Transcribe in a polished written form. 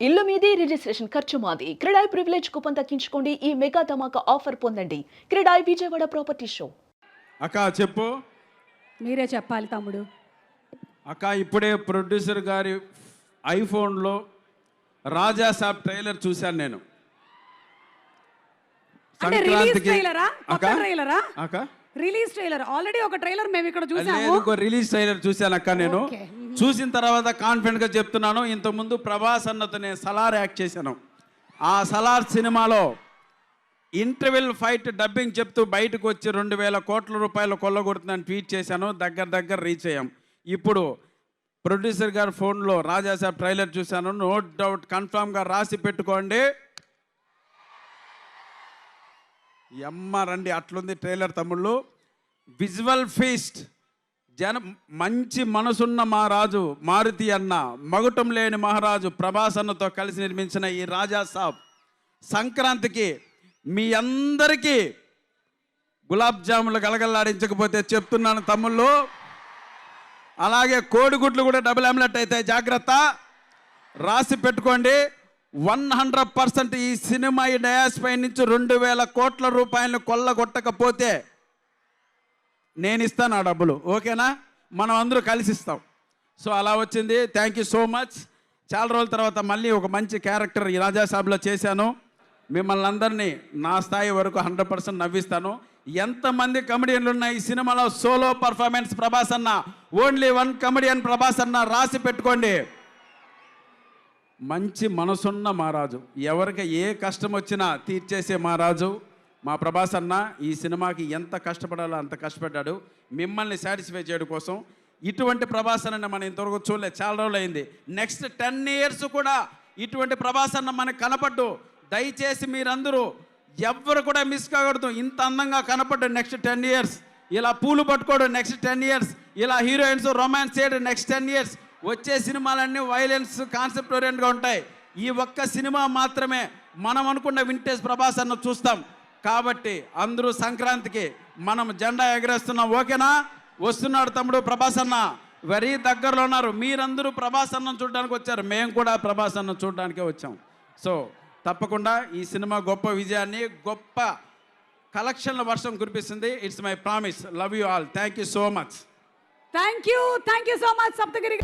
ఇల్లు మీది రిజిస్ట్రేషన్ ఖర్చు మాది. క్రెడాయ్ ప్రివిలేజ్ కూపన్ తగ్గించుకోండి. ఈ మెగా ధమాకా ఆఫర్ పొందండి. CREDAI Vijayawada property show. అక్క చెప్పు. మీరే చెప్పాలి తమ్ముడు. అక్క ఇప్పుడే ప్రొడ్యూసర్ గారి ఐఫోన్లో రాజా సాబ్ ట్రైలర్ చూశాను నేను. అంటే రిలీజ్ ట్రైలరా? అక్క కొత్త ట్రైలరా? అక్క రిలీజ్ ట్రైలర్. ఆల్రెడీ ఒక ట్రైలర్ మేము ఇక్కడ చూసాము. లేదు, రిలీజ్ ట్రైలర్ చూశాను అక్క నేను. ఓకే. చూసిన తర్వాత కాన్ఫిడెంట్గా చెప్తున్నాను, ఇంతకుముందు ప్రభాస్ అన్నతో నేను సలార్ యాక్ట్ చేశాను. ఆ సలార్ సినిమాలో ఇంటర్వెల్ ఫైట్ డబ్బింగ్ చెప్తూ బయటకు వచ్చి 2,000 కోట్ల రూపాయలు కొల్లగొడుతుందని ట్వీట్ చేశాను. దగ్గర రీచ్ అయ్యాం. ఇప్పుడు ప్రొడ్యూసర్ గారి ఫోన్లో రాజాసాబ్ ట్రైలర్ చూశాను. నో డౌట్ కన్ఫామ్గా రాసి పెట్టుకోండి. రండి, అట్లుంది ట్రైలర్ తమ్ముళ్ళు. విజువల్ ఫీస్ట్, మంచి మనసున్న మహారాజు మారుతి అన్న, మగుటం లేని మహారాజు ప్రభాస్ అన్నతో కలిసి నిర్మించిన ఈ రాజా సాబ్ సంక్రాంతికి మీ అందరికీ గులాబ్ జాములు గలగల్లాడించకపోతే చెప్తున్నాను తమ్ముళ్ళు. అలాగే కోడిగుడ్లు కూడా డబుల్ ఆమ్లెట్ అయితే జాగ్రత్త, రాసి పెట్టుకోండి. 100% ఈ సినిమా ఈ డయాస్ పై నుంచి 2,000 కోట్ల రూపాయలను కొల్లగొట్టకపోతే నేను ఇస్తాను ఆ డబ్బులు. ఓకేనా? మనం అందరూ కలిసి ఇస్తాం. సో అలా వచ్చింది. Thank you so much. చాలా రోజుల తర్వాత మళ్ళీ ఒక మంచి క్యారెక్టర్ ఈ రాజాసాబ్లో చేశాను. మిమ్మల్ని అందరినీ నా స్థాయి వరకు 100% నవ్విస్తాను. ఎంతమంది కమెడియన్లు ఉన్న ఈ సినిమాలో సోలో పర్ఫార్మెన్స్ ప్రభాస్ అన్న, ఓన్లీ 1 కమెడియన్ ప్రభాస్ అన్న, రాసి పెట్టుకోండి. మంచి మనసున్న మహారాజు, ఎవరికి ఏ కష్టం వచ్చినా తీర్చేసే మహారాజు మా ప్రభాస్ అన్న. ఈ సినిమాకి ఎంత కష్టపడాలో అంత కష్టపడ్డాడు మిమ్మల్ని సాటిస్ఫై చేయడం కోసం. ఇటువంటి ప్రభాస్ అన్న మనం ఇంతవరకు చూడలేదు, చాలా రోజులు అయింది. నెక్స్ట్ 10 years కూడా ఇటువంటి ప్రభాస్ అన్న మనకు కనపడ్డు. దయచేసి మీరందరూ ఎవ్వరు కూడా మిస్ కాకూడదు. ఇంత అందంగా కనపడ్డు నెక్స్ట్ 10 years. ఇలా పూలు పట్టుకోవడం నెక్స్ట్ 10 years. ఇలా హీరోయిన్స్ రొమాన్స్ చేయడం నెక్స్ట్ 10 years. వచ్చే సినిమాలన్నీ వైలెన్స్ కాన్సెప్ట్ ఓరియంట్గా ఉంటాయి. ఈ ఒక్క సినిమా మాత్రమే మనం అనుకున్న వింటేజ్ ప్రభాస్ అన్న చూస్తాం. కాబట్టి అందరూ సంక్రాంతికి మనం జెండా ఎగరేస్తున్నాం. ఓకేనా? వస్తున్నాడు తమ్ముడు ప్రభాస్ అన్న, వెరీ దగ్గరలో ఉన్నారు. మీరందరూ ప్రభాస్ అన్నం చూడడానికి వచ్చారు, మేము కూడా ప్రభాస్ అన్నం చూడడానికే వచ్చాం. సో తప్పకుండా ఈ సినిమా గొప్ప విజయాన్ని, గొప్ప కలెక్షన్ల వర్షం కురిపిస్తుంది. It's my promise. Love you all. Thank you so much. Thank you so much Saptagiri.